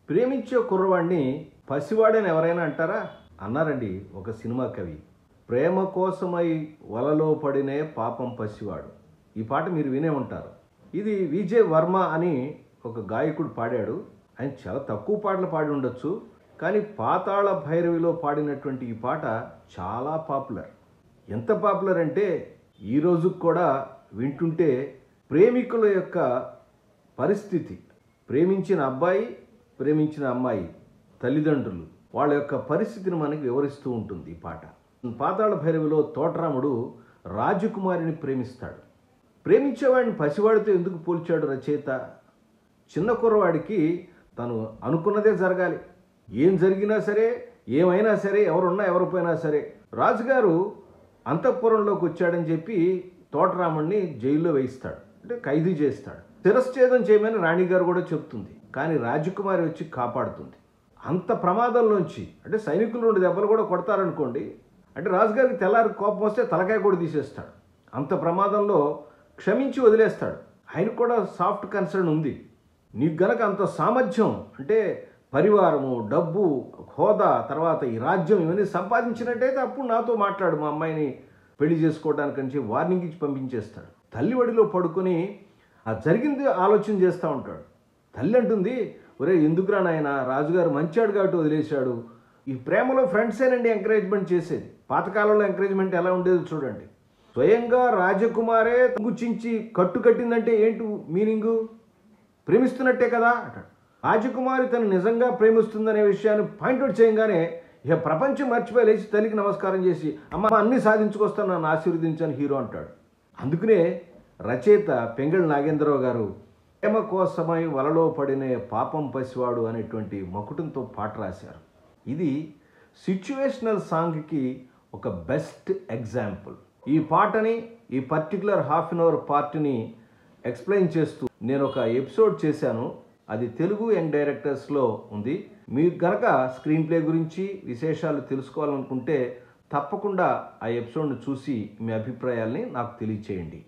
ప్రేమించే కుర్రవాడిని పసివాడని ఎవరైనా అంటారా? అన్నారండి ఒక సినిమా కవి. ప్రేమ కోసమై వలలో పడినే పాపం పసివాడు. ఈ పాట మీరు వినే ఉంటారు. ఇది విజయ్ వర్మ అని ఒక గాయకుడు పాడాడు. ఆయన చాలా తక్కువ పాటలు పాడి ఉండొచ్చు, కానీ పాతాళ భైరవిలో పాడినటువంటి ఈ పాట చాలా పాపులర్. ఎంత పాపులర్ అంటే ఈ రోజుకు కూడా వింటుంటే ప్రేమికుల యొక్క పరిస్థితి, ప్రేమించిన అబ్బాయి ప్రేమించిన అమ్మాయి తల్లిదండ్రులు వాళ్ళ యొక్క పరిస్థితిని మనకి వివరిస్తూ ఉంటుంది ఈ పాట. పాతాళ భైరవిలో తోటరాముడు రాజకుమారిని ప్రేమిస్తాడు. ప్రేమించేవాడిని పసివాడితో ఎందుకు పోల్చాడు రచయిత? చిన్న కుర్రవాడికి తను అనుకున్నదే జరగాలి. ఏం జరిగినా సరే, ఏమైనా సరే, ఎవరున్నా ఎవరిపోయినా సరే, రాజుగారు అంతఃపురంలోకి వచ్చాడని చెప్పి తోటరాముడిని జైల్లో వేయిస్తాడు, అంటే ఖైదీ చేస్తాడు. శిరశ్ఛేదం చేయమని రాణిగారు కూడా చెప్తుంది, కానీ రాజకుమారి వచ్చి కాపాడుతుంది. అంత ప్రమాదంలోంచి, అంటే సైనికులు 2 దెబ్బలు కూడా కొడతారనుకోండి, అంటే రాజుగారికి తెల్లారి కోపం వస్తే తలకాయ కూడా తీసేస్తాడు. అంత ప్రమాదంలో క్షమించి వదిలేస్తాడు. ఆయనకు కూడా సాఫ్ట్ కన్సర్న్ ఉంది. నీకు గనక అంత సామర్థ్యం, అంటే పరివారము, డబ్బు, హోదా, తర్వాత ఈ రాజ్యం ఇవన్నీ సంపాదించినట్టయితే అప్పుడు నాతో మాట్లాడు, మా అమ్మాయిని పెళ్లి చేసుకోవడానికని వార్నింగ్ ఇచ్చి పంపించేస్తాడు. తల్లి ఒడిలో పడుకొని ఆ జరిగింది ఆలోచన చేస్తూ ఉంటాడు. తల్లి అంటుంది, ఒరే ఎందుకురా నాయన, రాజుగారు మంచాడు కాబట్టి వదిలేశాడు. ఈ ప్రేమలో ఫ్రెండ్సేనండి ఎంకరేజ్మెంట్ చేసేది. పాతకాలంలో ఎంకరేజ్మెంట్ ఎలా ఉండేదో చూడండి. స్వయంగా రాజకుమారే గుచ్చించి కట్టుకట్టిందంటే ఏంటి మీనింగు? ప్రేమిస్తున్నట్టే కదా అంటాడు. రాజకుమారి తను నిజంగా ప్రేమిస్తుందనే విషయాన్ని పాయింట్అవుట్ చేయగానే ఇక ప్రపంచం మర్చిపోయి లేచి తల్లికి నమస్కారం చేసి, అమ్మ అన్నీ సాధించుకొస్తాను, నన్ను ఆశీర్వదించాను హీరో అంటాడు. అందుకనే రచయిత పెంగళ నాగేంద్రరావు గారు ప్రేమ కోసమై వలలో పడినే పాపం పసివాడు అనేటువంటి మకుటంతో పాట రాశారు. ఇది సిచ్యువేషనల్ సాంగ్కి ఒక బెస్ట్ ఎగ్జాంపుల్. ఈ పాటని, ఈ పర్టికులర్ హాఫ్ అన్ అవర్ పార్ట్ని ఎక్స్ప్లెయిన్ చేస్తూ నేను ఒక ఎపిసోడ్ చేశాను. అది తెలుగు యంగ్ డైరెక్టర్స్లో ఉంది. మీరు కనుక స్క్రీన్ ప్లే గురించి విశేషాలు తెలుసుకోవాలనుకుంటే తప్పకుండా ఆ ఎపిసోడ్ను చూసి మీ అభిప్రాయాల్ని నాకు తెలియచేయండి.